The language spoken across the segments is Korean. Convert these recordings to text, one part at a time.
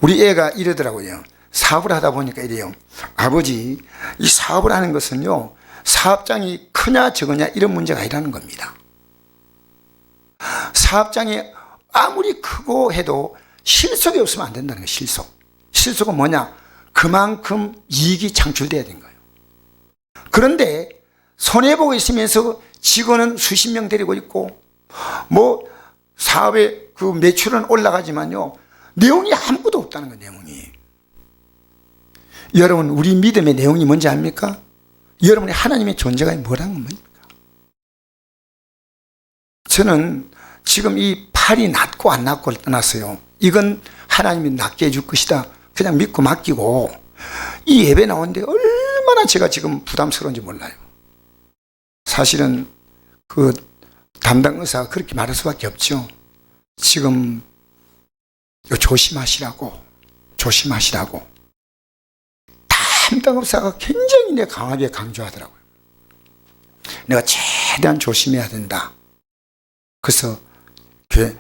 우리 애가 이러더라고요. 사업을 하다 보니까 이래요. 아버지, 이 사업을 하는 것은요, 사업장이 크냐 적으냐 이런 문제가 아니라는 겁니다. 사업장이 아무리 크고 해도 실속이 없으면 안 된다는 거예요. 실속은 뭐냐? 그만큼 이익이 창출돼야 되는 거예요. 그런데 손해보고 있으면서 직원은 수십 명 데리고 있고 뭐 사업의 그 매출은 올라가지만요, 내용이 아무것도 없다는 거예요. 내용이. 여러분, 우리 믿음의 내용이 뭔지 압니까? 여러분의 하나님의 존재가 뭐라는 겁니까? 저는 지금 이 팔이 낫고 안 낫고를 떠났어요. 이건 하나님이 낫게 해줄 것이다, 그냥 믿고 맡기고, 이 예배 나오는데 얼마나 제가 지금 부담스러운지 몰라요. 사실은 그 담당 의사가 그렇게 말할 수밖에 없죠. 지금 조심하시라고. 담당 의사가 굉장히 강하게 강조하더라고요. 내가 최대한 조심해야 된다. 그래서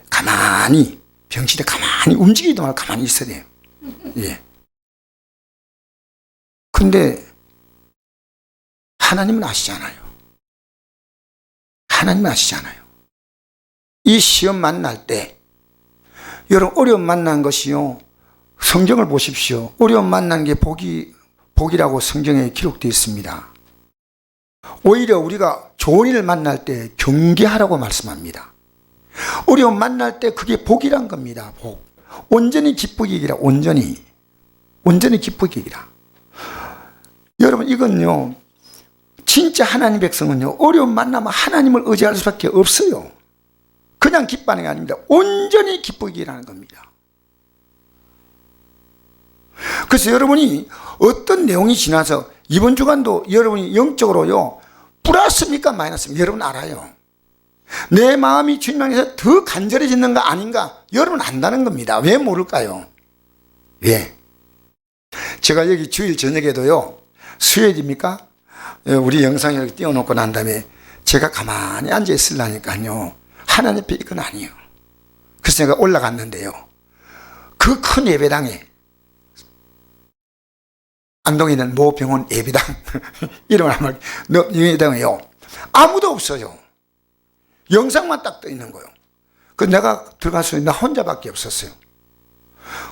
가만히, 병실에 가만히 움직이지도 말고 가만히 있어야 돼요. 예. 근데 하나님은 아시잖아요. 이 시험 만날 때, 여러분, 어려움 만난 것이요, 성경을 보십시오. 어려움 만난 게 복이라고 성경에 기록되어 있습니다. 오히려 우리가 좋은 일을 만날 때 경계하라고 말씀합니다. 어려움 만날 때 그게 복이란 겁니다. 복. 온전히 기쁘게 여기라. 온전히 기쁘게 여기라. 여러분, 이건요, 진짜 하나님 백성은요, 어려움 만나면 하나님을 의지할 수밖에 없어요. 그냥 기뻐하는 게 아닙니다. 온전히 기쁘게 여기라는 겁니다. 그래서 여러분이 어떤 내용이 지나서 이번 주간도 여러분이 영적으로요, 플러스입니까 마이너스입니까? 여러분 알아요. 내 마음이 주님 안에서 더 간절해지는가 아닌가 여러분 안다는 겁니다. 왜 모를까요? 왜? 제가 여기 주일 저녁에도요, 수요일입니까? 우리 영상 이렇게 띄워놓고 난 다음에 제가 가만히 앉아 있으려니까요, 하나님 앞에 이건 아니에요. 그래서 제가 올라갔는데요, 그 큰 예배당에, 안동에 있는 모 병원 예배당 이름을 한번, 예배당에요, 아무도 없어요. 영상만 딱 떠 있는 거예요. 그 내가 들어가서 나 혼자밖에 없었어요.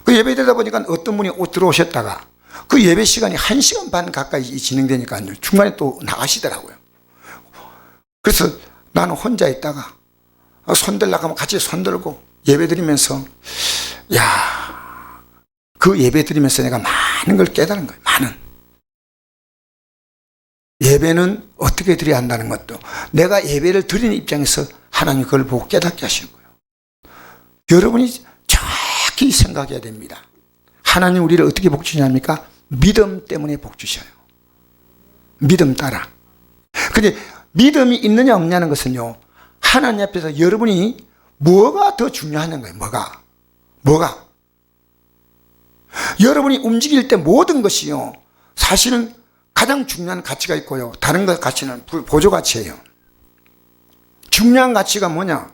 그 예배 되다 보니까 어떤 분이 들어오셨다가 그 예배 시간이 1시간 반 가까이 진행되니까요, 중간에 또 나가시더라고요. 그래서 나는 혼자 있다가 손들라고 하면 같이 손들고 예배 드리면서, 그 예배 드리면서 내가 많은 걸 깨달은 거예요. 예배는 어떻게 드려야 한다는 것도, 내가 예배를 드리는 입장에서 하나님 그걸 보고 깨닫게 하시는 거예요. 여러분이 정확히 생각해야 됩니다. 하나님 우리를 어떻게 복 주냐입니까? 믿음 때문에 복 주셔요. 믿음 따라. 근데 믿음이 있느냐 없냐는 것은요, 하나님 앞에서 여러분이 뭐가 더 중요하는 거예요. 뭐가? 여러분이 움직일 때 모든 것이요, 사실은 가장 중요한 가치가 있고요, 다른 것 가치는 보조 가치예요. 중요한 가치가 뭐냐?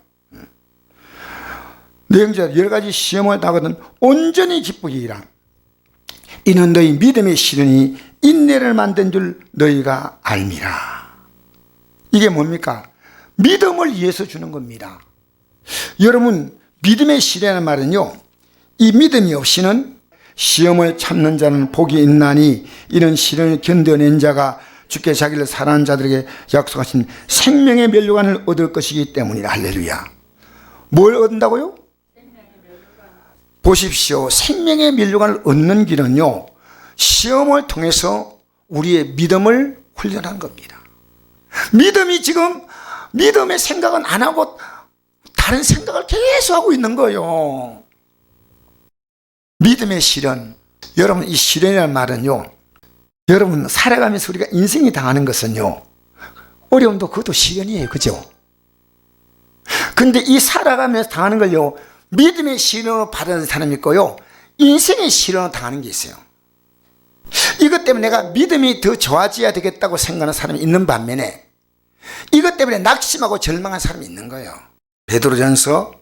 내용자 10가지 시험을 당하거든 온전히 기쁘게 일하라. 이는 너희 믿음의 실현이 인내를 만든 줄 너희가 알미라. 이게 뭡니까? 믿음을 위해서 주는 겁니다. 여러분, 믿음의 실현이라는 말은요, 이 믿음이 없이는 시험을 참는 자는 복이 있나니 이런 시련을 견뎌낸 자가 주께 자기를 사랑하는 자들에게 약속하신 생명의 면류관을 얻을 것이기 때문이라. 할렐루야. 뭘 얻는다고요? 보십시오. 생명의 면류관을 얻는 길은요, 시험을 통해서 우리의 믿음을 훈련한 겁니다. 믿음이 지금 믿음의 생각은 안 하고 다른 생각을 계속 하고 있는 거예요. 믿음의 시련. 여러분, 이 시련이라는 말은요, 여러분 살아가면서 우리가 인생이 당하는 것은요, 어려움도 그것도 시련이에요. 그죠? 근데 이 살아가면서 당하는 걸요, 믿음의 시련으로 받는 사람이 있고요, 인생의 시련으로 당하는 게 있어요. 이것 때문에 내가 믿음이 더 좋아져야 되겠다고 생각하는 사람이 있는 반면에 이것 때문에 낙심하고 절망한 사람이 있는 거예요. 베드로전서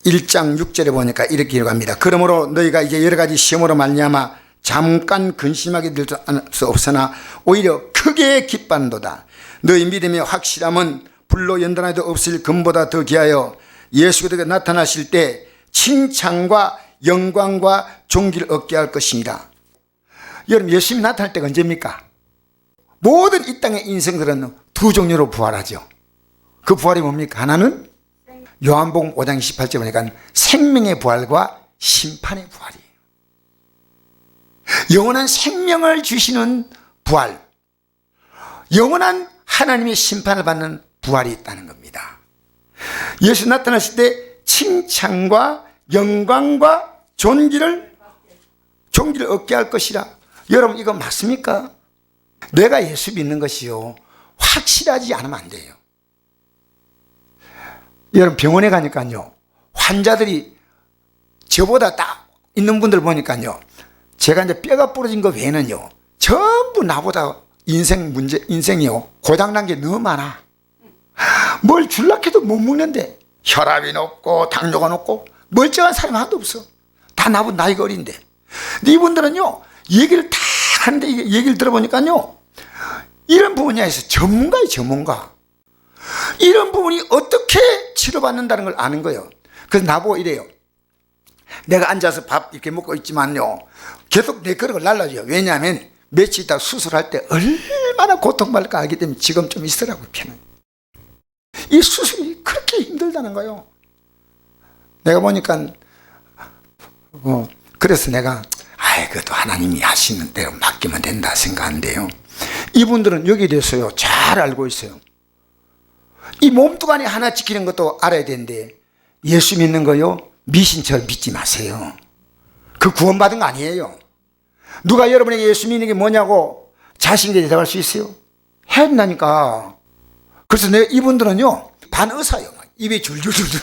1장 6절에 보니까 이렇게 기록합니다. 그러므로 너희가 이제 여러 가지 시험으로 말미암아 잠깐 근심하게 될 수 없으나 오히려 크게 기뻐한도다. 너희 믿음의 확실함은 불로 연단하여도 없을 금보다 더 귀하여 예수 그리스도가 나타나실 때 칭찬과 영광과 존귀를 얻게 할 것이니라. 여러분, 예수님이 나타날 때가 언제입니까? 모든 이 땅의 인생들은 두 종류로 부활하죠. 그 부활이 뭡니까? 하나는 요한복음 5장 28절 보니까 생명의 부활과 심판의 부활이에요. 영원한 생명을 주시는 부활, 영원한 하나님의 심판을 받는 부활이 있다는 겁니다. 예수 나타나실 때 칭찬과 영광과 존귀를 얻게 할 것이라. 여러분, 이거 맞습니까? 내가 예수 믿는 것이요, 확실하지 않으면 안 돼요. 여러분, 병원에 가니까요, 환자들이 저보다 딱 있는 분들 보니까요, 제가 이제 뼈가 부러진 거 외에는요, 전부 나보다 인생이요, 고장난 게 너무 많아. 뭘 줄라 해도 못 먹는데, 혈압이 높고 당뇨가 높고 멀쩡한 사람이 하나도 없어. 다 나보다 나이가 어린데. 근데 이분들은요, 얘기를 다 하는데, 얘기를 들어보니까요, 이런 분야에서 전문가예요, 전문가. 이런 부분이 어떻게 치료받는다는 걸 아는 거예요. 그래서 나보고 이래요. 내가 앉아서 밥 이렇게 먹고 있지만요, 계속 내 그릇을 날라줘요. 왜냐하면 며칠 있다 수술할 때 얼마나 고통받을까 알기 때문에 지금 좀 있으라고 편해. 이 수술이 그렇게 힘들다는 거예요. 내가 보니까 그래서 내가 그것도 하나님이 하시는 대로 맡기면 된다 생각하는데요, 이분들은 여기에 대해서요 잘 알고 있어요. 이 몸뚱아리 하나 지키는 것도 알아야 되는데, 예수 믿는 거요, 미신처럼 믿지 마세요. 그 구원받은 거 아니에요. 누가 여러분에게 예수 믿는 게 뭐냐고 자신에게 대답할 수 있어요? 해야 된다니까. 그래서 이분들은요, 반의사예요. 입이 줄줄줄줄.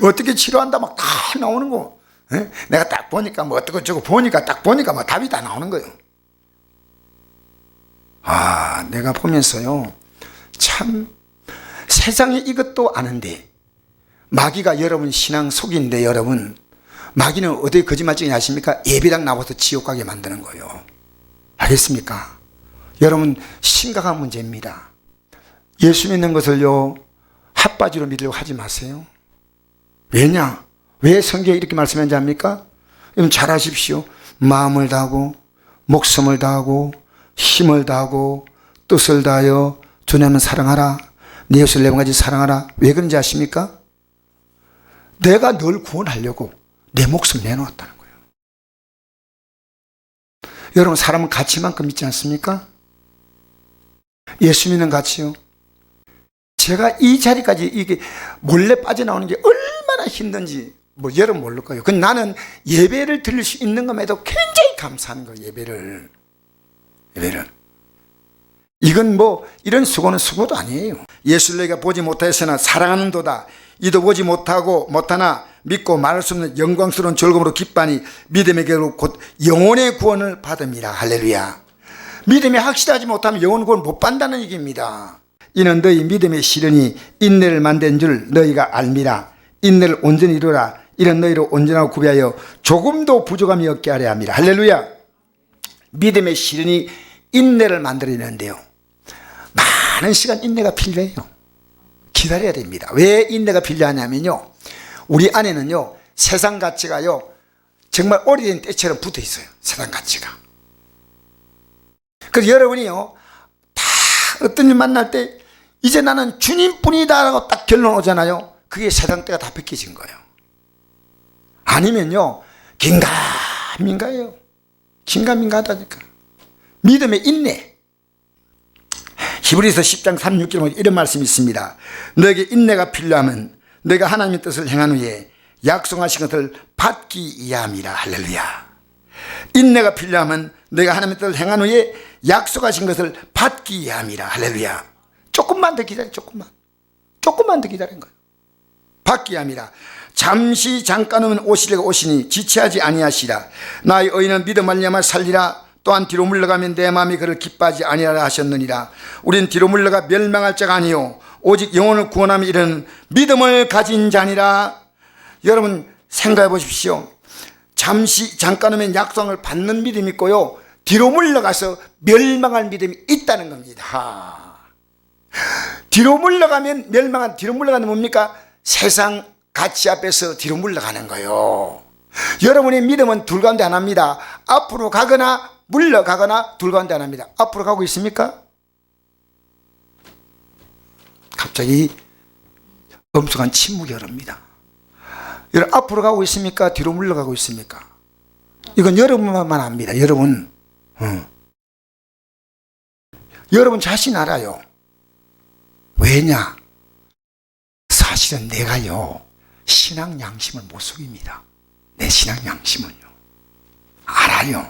어떻게 치료한다 막 다 나오는 거. 내가 딱 보니까 뭐 어떻고 저거 보니까 딱 보니까 뭐 답이 다 나오는 거예요. 내가 보면서요, 참 세상에 이것도 아는데 마귀가 여러분 신앙 속인데, 여러분 마귀는 어디에 거짓말쟁이 아십니까? 예배당 나와서 지옥 가게 만드는 거예요. 알겠습니까? 여러분, 심각한 문제입니다. 예수 믿는 것을요 핫바지로 믿으려고 하지 마세요. 왜냐? 왜 성경에 이렇게 말씀하는지 압니까? 여러분 잘 아십시오. 마음을 다하고 목숨을 다하고 힘을 다하고 뜻을 다하여 주님을 사랑하라. 네 이웃을 내 몸같이 사랑하라. 왜 그런지 아십니까? 내가 널 구원하려고 내 목숨 내놓았다는 거예요. 여러분, 사람은 가치만큼 믿지 않습니까? 예수 믿는 가치요. 제가 이 자리까지 이게 몰래 빠져나오는 게 얼마나 힘든지 여러분 모를 거예요. 근데 나는 예배를 드릴 수 있는 것에도 굉장히 감사한 거예요. 예배를. 이건 이런 수고는 수고도 아니에요. 예수를 내가 보지 못하였으나 사랑하는도다. 이도 보지 못하나 믿고 말할 수 없는 영광스러운 즐거움으로 기뻐하니 믿음의 결로 곧 영혼의 구원을 받음이라. 할렐루야. 믿음이 확실하지 못하면 영혼 구원 못 받는다는 얘기입니다. 이는 너희 믿음의 시련이 인내를 만든 줄 너희가 알미라. 인내를 온전히 이루라. 이런 너희로 온전하고 구비하여 조금도 부족함이 없게 하려 합니다. 할렐루야. 믿음의 시련이 인내를 만들어내는데요, 많은 시간 인내가 필요해요. 기다려야 됩니다. 왜 인내가 필요하냐면요, 우리 안에는요 세상 가치가요 정말 오래된 때처럼 붙어 있어요. 세상 가치가. 그래서 여러분이요 다 어떤 일 만날 때 이제 나는 주님뿐이다 라고 딱 결론 오잖아요. 그게 세상 때가 다 벗겨진 거예요. 아니면요 긴가민가해요. 긴가민가하다니까. 믿음의 인내. 히브리서 10장 36절에 보면 이런 말씀이 있습니다. 너에게 인내가 필요하면 너희가 하나님의 뜻을 행한 후에 약속하신 것을 받기 이해함이라. 할렐루야. 인내가 필요하면 너희가 하나님의 뜻을 행한 후에 약속하신 것을 받기 이해함이라. 할렐루야. 조금만 더 기다려. 조금만 더 기다린 거예요. 받기 이해함이라. 잠시 잠깐은 오시려고 오시니 지체하지 아니하시라. 나의 의인은 믿음 말미암아 살리라. 또한 뒤로 물러가면 내 마음이 그를 기뻐하지 아니하라 하셨느니라. 우린 뒤로 물러가 멸망할 자가 아니요 오직 영혼을 구원하며 이르는 믿음을 가진 자니라. 여러분 생각해 보십시오. 잠깐이면 약속을 받는 믿음이 있고요, 뒤로 물러가서 멸망할 믿음이 있다는 겁니다. 뒤로 물러가면 뒤로 물러가는 뭡니까? 세상 가치 앞에서 뒤로 물러가는 거예요. 여러분의 믿음은 둘 가운데 하나입니다. 앞으로 가거나 물러가거나 둘 가운데 하나입니다. 앞으로 가고 있습니까? 갑자기 엄숙한 침묵이 흐릅니다. 여러분 앞으로 가고 있습니까? 뒤로 물러가고 있습니까? 이건 여러분만 압니다. 여러분 여러분 자신 알아요. 왜냐? 사실은 내가요 신앙 양심을 못 속입니다. 내 신앙 양심은요 알아요.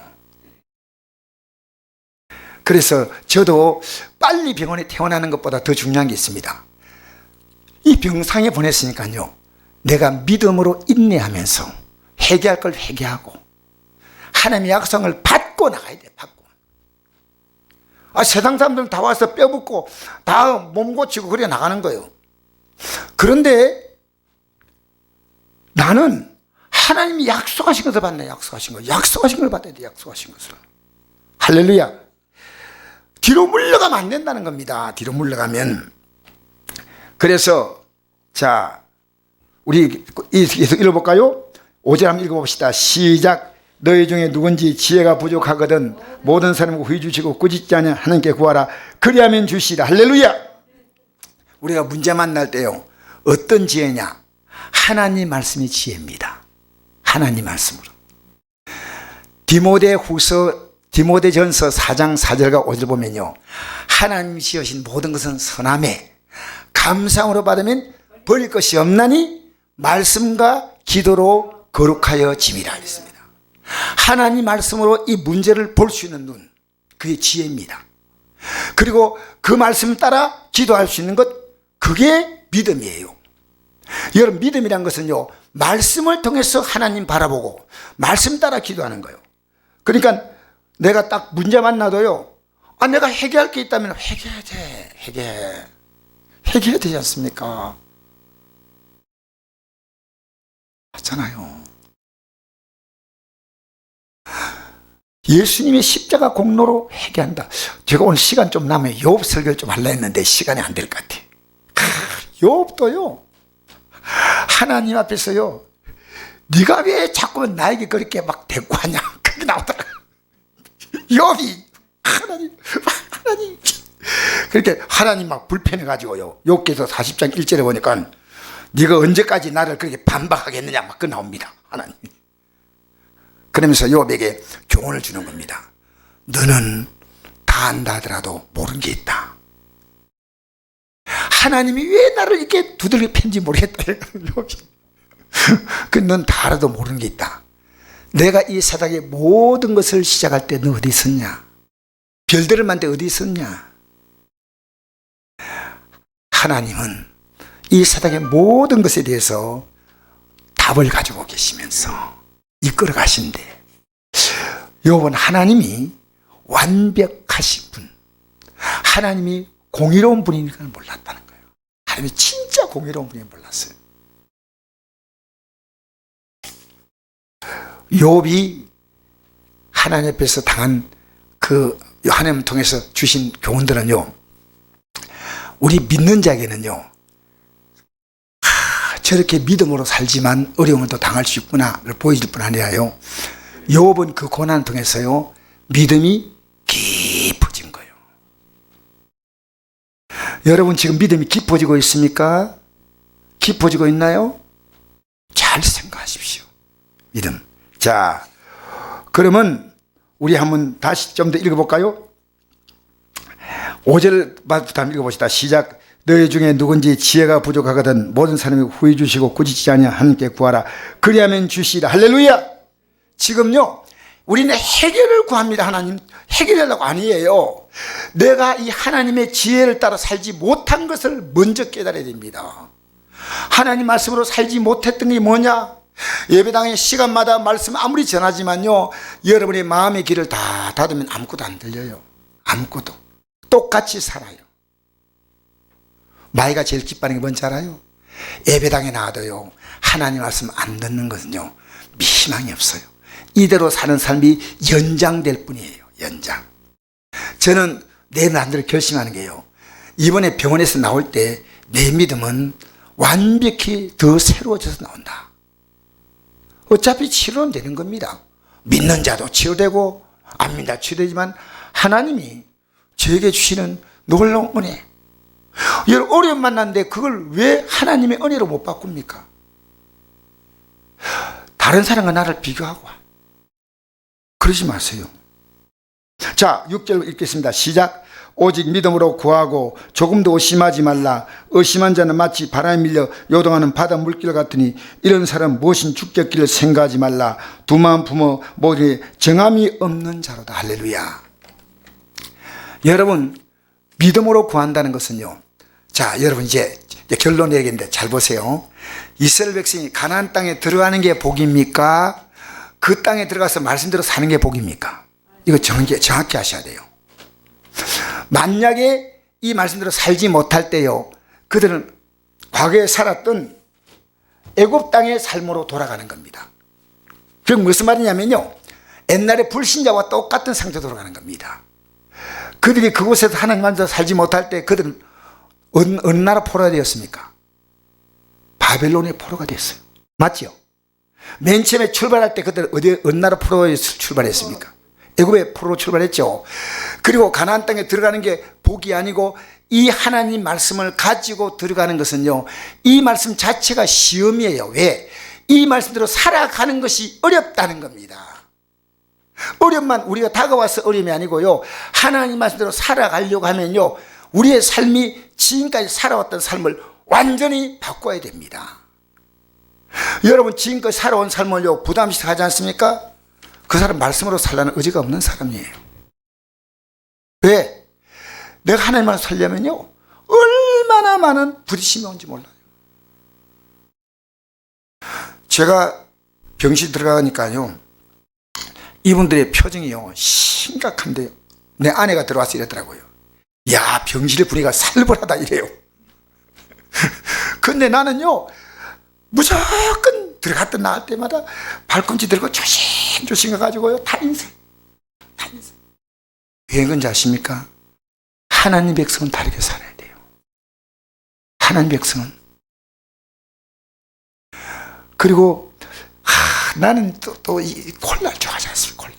그래서 저도 빨리 병원에 퇴원하는 것보다 더 중요한 게 있습니다. 이 병상에 보냈으니까요, 내가 믿음으로 인내하면서 회개할 걸 회개하고 하나님의 약속을 받고 나가야 돼. 받고. 세상 사람들은 다 와서 뼈 붓고 다 몸 고치고 그래 나가는 거예요. 그런데 나는 하나님이 약속하신 것을 받네. 약속하신 걸 받아야 돼. 약속하신 것을. 할렐루야. 뒤로 물러가면 안 된다는 겁니다. 뒤로 물러가면. 그래서 자 우리 계속 읽어볼까요? 5절 한번 읽어봅시다. 시작. 너희 중에 누군지 지혜가 부족하거든 모든 사람을 후히 주시고 꾸짖지 않으면 하나님께 구하라. 그리하면 주시라. 할렐루야. 우리가 문제 만날 때요, 어떤 지혜냐? 하나님 말씀이 지혜입니다. 하나님 말씀으로. 디모데전서 4장 4절과 5절 보면요, 하나님이 지으신 모든 것은 선함에 감사함으로 받으면 버릴 것이 없나니 말씀과 기도로 거룩하여 짐이라 했습니다. 하나님 말씀으로 이 문제를 볼 수 있는 눈, 그게 지혜입니다. 그리고 그 말씀 따라 기도할 수 있는 것, 그게 믿음이에요. 여러분 믿음이란 것은요, 말씀을 통해서 하나님 바라보고 말씀 따라 기도하는 거예요. 그러니까 내가 딱 문제 만나도요, 내가 회개할 게 있다면 회개해야 돼. 회개해야 되지 않습니까? 맞잖아요. 예수님의 십자가 공로로 회개한다. 제가 오늘 시간 좀 남으면 욥 설교를 좀 하려 했는데 시간이 안 될 것 같아. 욥도요, 하나님 앞에서요, 네가 왜 자꾸 나에게 그렇게 막 대꾸하냐, 그게 나오더라. 욥이 하나님 그렇게 하나님 막 불편해가지고요, 욥기서 40장 1절에 보니까 네가 언제까지 나를 그렇게 반박하겠느냐 막 그 나옵니다. 하나님이. 그러면서 욥에게 교훈을 주는 겁니다. 너는 다 안다 하더라도 모르는 게 있다. 하나님이 왜 나를 이렇게 두들겨 팬지 모르겠다. 넌 다 알아도 모르는 게 있다. 내가 이 세상의 모든 것을 시작할 때 너 어디 있었냐? 별들을 만들 때 어디 있었냐? 하나님은 이 세상의 모든 것에 대해서 답을 가지고 계시면서 이끌어 가신대. 욥은 하나님이 완벽하신 분, 하나님이 공의로운 분이니까 몰랐다는 거예요. 하나님이 진짜 공의로운 분이 몰랐어요. 욥이 하나님 앞에서 당한 그 하나님을 통해서 주신 교훈들은요, 우리 믿는 자에게는요, 저렇게 믿음으로 살지만 어려움을 또 당할 수 있구나를 보여줄 뿐 아니라요, 욥은 그 고난을 통해서요, 믿음이 깊어진 거예요. 여러분 지금 믿음이 깊어지고 있습니까? 깊어지고 있나요? 잘 생각하십시오. 믿음. 자, 그러면 우리 한번 다시 좀 더 읽어볼까요? 5절부터 한번 읽어봅시다. 시작. 너희 중에 누군지 지혜가 부족하거든 모든 사람이 후히 주시고 꾸짖지 아니하 하나님께 구하라. 그리하면 주시라. 할렐루야. 지금요, 우리는 해결을 구합니다. 하나님 해결하려고 아니에요. 내가 이 하나님의 지혜를 따라 살지 못한 것을 먼저 깨달아야 됩니다. 하나님 말씀으로 살지 못했던 게 뭐냐? 예배당의 시간마다 말씀 아무리 전하지만요, 여러분의 마음의 길을 다 닫으면 아무것도 안 들려요. 아무것도. 똑같이 살아요. 마이가 제일 기뻐하는 게 뭔지 알아요? 예배당에 나와도요, 하나님 말씀 안 듣는 것은요, 희망이 없어요. 이대로 사는 삶이 연장될 뿐이에요. 연장. 저는 내 마음대로 결심하는 게요, 이번에 병원에서 나올 때 내 믿음은 완벽히 더 새로워져서 나온다. 어차피 치료는 되는 겁니다. 믿는 자도 치료되고 안 믿는 자도 치료되지만 하나님이 저에게 주시는 놀라운 은혜, 여러분 어려움 만났는데 그걸 왜 하나님의 은혜로 못 바꿉니까? 다른 사람과 나를 비교하고 그러지 마세요. 자, 6절 읽겠습니다. 시작. 오직 믿음으로 구하고 조금도 의심하지 말라. 의심한 자는 마치 바람에 밀려 요동하는 바다 물길 같으니 이런 사람 무엇인 죽겠기를 생각하지 말라. 두 마음 품어 모두 정함이 없는 자로다. 할렐루야. 여러분, 믿음으로 구한다는 것은요, 자, 여러분 이제 결론 내리겠는데 잘 보세요. 이스라엘 백성이 가나안 땅에 들어가는 게 복입니까? 그 땅에 들어가서 말씀대로 사는 게 복입니까? 이거 정확히 하셔야 돼요. 만약에 이 말씀대로 살지 못할 때요, 그들은 과거에 살았던 애굽 땅의 삶으로 돌아가는 겁니다. 그게 무슨 말이냐면요, 옛날에 불신자와 똑같은 상태로 돌아가는 겁니다. 그들이 그곳에서 하나님 말씀대로 살지 못할 때 그들은 어느 나라 포로가 되었습니까? 바벨론의 포로가 됐어요. 맞죠? 맨 처음에 출발할 때 그들 어느 나라 포로에서 출발했습니까? 애굽의 포로로 출발했죠. 그리고 가나안 땅에 들어가는 게 복이 아니고 이 하나님 말씀을 가지고 들어가는 것은요, 이 말씀 자체가 시험이에요. 왜? 이 말씀대로 살아가는 것이 어렵다는 겁니다. 어려움만 우리가 다가와서 어려움이 아니고요, 하나님 말씀대로 살아가려고 하면요, 우리의 삶이 지금까지 살아왔던 삶을 완전히 바꿔야 됩니다. 여러분, 지금까지 살아온 삶을요, 부담스럽게 하지 않습니까? 그 사람 말씀으로 살라는 의지가 없는 사람이에요. 왜? 내가 하나님만 살려면요, 얼마나 많은 부딪힘이 온지 몰라요. 제가 병실 들어가니까요, 이분들의 표정이요, 심각한데요. 내 아내가 들어와서 이러더라고요. 야, 병실 분위기가 살벌하다 이래요. 근데 나는요, 무조건 들어갔다 나올 때마다 발꿈치 들고 조심조심 가가지고요, 다 인생. 왜 그런지 아십니까? 하나님 백성은 다르게 살아야 돼요. 하나님 백성은. 그리고 나는 또 이 콜라 좋아하지 않습니까?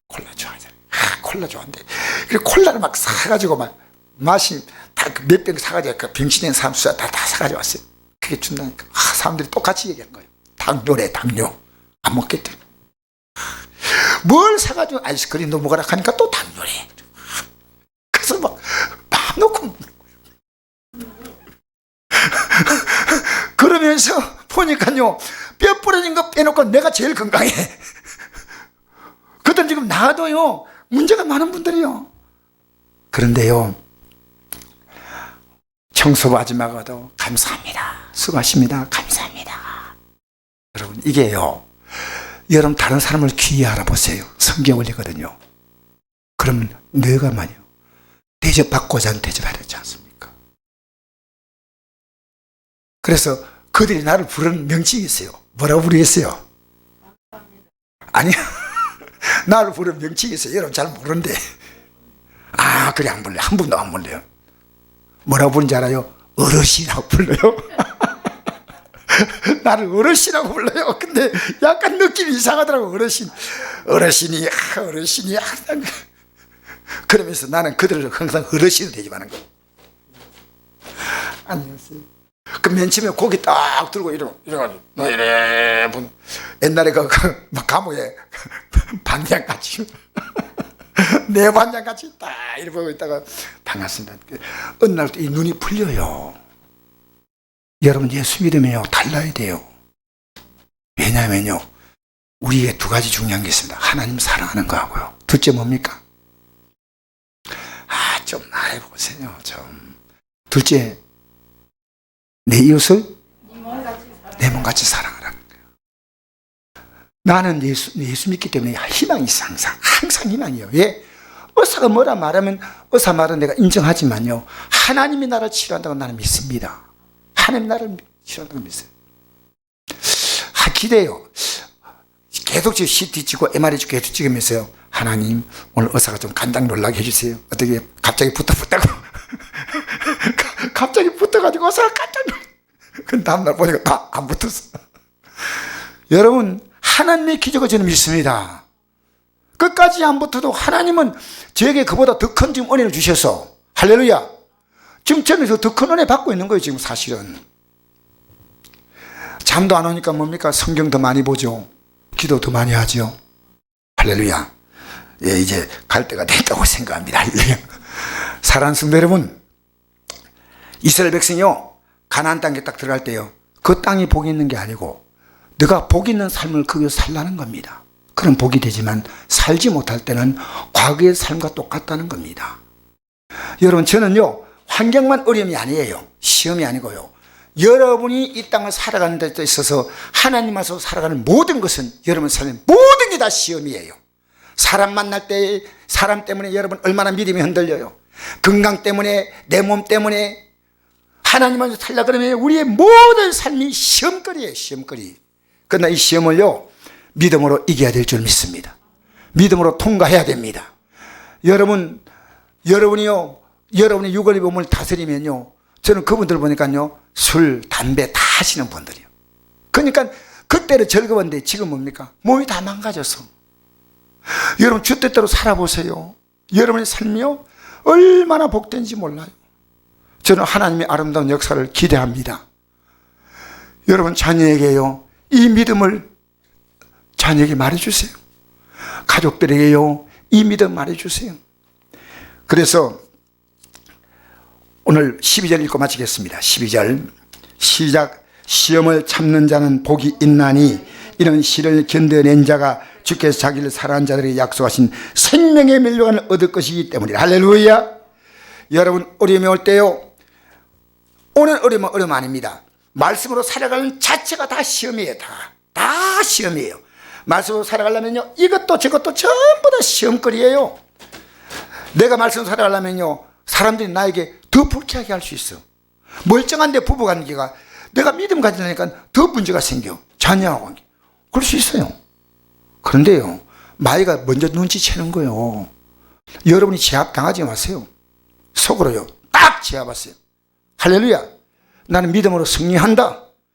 콜라 좋아하잖아요. 콜라 좋아하는데, 그리고 콜라를 막 사가지고 막 마신, 다 몇 병 사가지고 그 병신인 사람 수다 다 사가지고 왔어요. 그게 준다니까. 사람들이 똑같이 얘기하는 거예요. 당뇨래, 당뇨. 안 먹겠대. 뭘 사가지고 아이스크림 너 먹으라 하니까 또 당뇨래. 그래서 막 놓고 먹는 거예요. 그러면서 보니까요, 뼈 부러진 거 빼놓고 내가 제일 건강해. 그들 지금 나와도요, 문제가 많은 분들이요. 그런데요, 청소부 아줌마가도 감사합니다, 수고하십니다, 감사합니다. 여러분, 이게요, 여러분 다른 사람을 귀히 알아보세요. 성경 원리거든요. 그러면 내가 말이요, 대접받고자 하는 대접해야 되지 않습니까? 그래서 그들이 나를 부르는 명칭이 있어요. 뭐라고 부르겠어요? 아니요. 나를 부르는 명칭이 있어요. 여러분 잘 모르는데. 아, 그래, 안 불러요. 한 분도 안 불러요. 뭐라고 부르는지 알아요? 어르신이라고 불러요. 나를 어르신이라고 불러요. 근데 약간 느낌이 이상하더라고. 어르신이 항상. 그러면서 나는 그들을 항상 어르신으로 대접하는 거예요. 안녕하세요. 그 맨 처음에 고기 딱 들고 이래가지고 너 이래 본 옛날에 그 감옥에 반장같이 내 반장같이 딱 이래 보고 있다가 반갑습니다. 어느 날 이 눈이 풀려요. 여러분, 예수 믿으면요 달라야 돼요. 왜냐하면요, 우리에게 두 가지 중요한 게 있습니다. 하나님 사랑하는 거하고요, 둘째 뭡니까? 좀 말해보세요. 좀. 둘째, 내 이웃을 내 몸같이 사랑하라는 거예요. 나는 예수 믿기 때문에 희망이 있어. 항상 희망이에요. 왜? 의사가 뭐라 말하면 의사 말은 내가 인정하지만요, 하나님이 나를 치료한다고 나는 믿습니다. 하나님이 나를 치료한다고 믿어요. 기대요. 계속 지금 CT 찍고 MRI 찍고 계속 찍으면서요. 하나님, 오늘 의사가 좀 깜짝 놀라게 해주세요. 어떻게 갑자기 붙다고 갑자기 붙어가지고 의사가 깜짝 놀라. 그 다음날 보니까 다 안 붙었어. 여러분, 하나님의 기적을 저는 믿습니다. 끝까지 안 붙어도 하나님은 저에게 그보다 더 큰 지금 은혜를 주셔서, 할렐루야. 지금 저에서 더 큰 은혜 받고 있는 거예요, 지금 사실은. 잠도 안 오니까 뭡니까? 성경 더 많이 보죠. 기도 더 많이 하죠. 할렐루야. 예, 이제 갈 때가 됐다고 생각합니다. 할렐루야. 사랑하는 성도 여러분, 이스라엘 백성이요, 가나안 땅에 딱 들어갈 때요, 그 땅이 복이 있는 게 아니고 네가 복 있는 삶을 거기서 살라는 겁니다. 그런 복이 되지만 살지 못할 때는 과거의 삶과 똑같다는 겁니다. 여러분, 저는요, 환경만 어려움이 아니에요. 시험이 아니고요, 여러분이 이 땅을 살아가는 데 있어서 하나님 앞에서 살아가는 모든 것은 여러분 삶의 모든 게 다 시험이에요. 사람 만날 때 사람 때문에 여러분 얼마나 믿음이 흔들려요. 건강 때문에, 내 몸 때문에 하나님 앞에서 살라 그러면 우리의 모든 삶이 시험거리예요. 시험거리. 그러나 이 시험을요, 믿음으로 이겨야 될 줄 믿습니다. 믿음으로 통과해야 됩니다. 여러분이요, 여러분의 육안의 몸을 다스리면요, 저는 그분들 보니까요, 술, 담배 다 하시는 분들이에요. 그러니까 그때는 즐거웠는데 지금 뭡니까? 몸이 다 망가져서. 여러분, 주 뜻대로 살아보세요. 여러분의 삶이요, 얼마나 복된지 몰라요. 저는 하나님의 아름다운 역사를 기대합니다. 여러분, 자녀에게요, 이 믿음을 자녀에게 말해주세요. 가족들에게요, 이 믿음 말해주세요. 그래서 오늘 12절 읽고 마치겠습니다. 12절 시작. 시험을 참는 자는 복이 있나니 이런 시를 견뎌낸 자가 주께서 자기를 사랑하는 자들에게 약속하신 생명의 멸류관을 얻을 것이기 때문이라. 할렐루야. 여러분, 어려움이 올 때요, 오는 어려움은 어려움 아닙니다. 말씀으로 살아가는 자체가 다 시험이에요. 다 시험이에요. 말씀으로 살아가려면요, 이것도 저것도 전부 다 시험거리예요. 내가 말씀으로 살아가려면요, 사람들이 나에게 더 불쾌하게 할 수 있어. 멀쩡한데 부부관계가 내가 믿음 가지려니까 더 문제가 생겨. 자녀하고 관계. 그럴 수 있어요. 그런데요, 마이가 먼저 눈치채는 거예요. 여러분이 제압 당하지 마세요. 속으로요, 딱 제압하세요. 할렐루야. 나는 믿음으로 승리한다.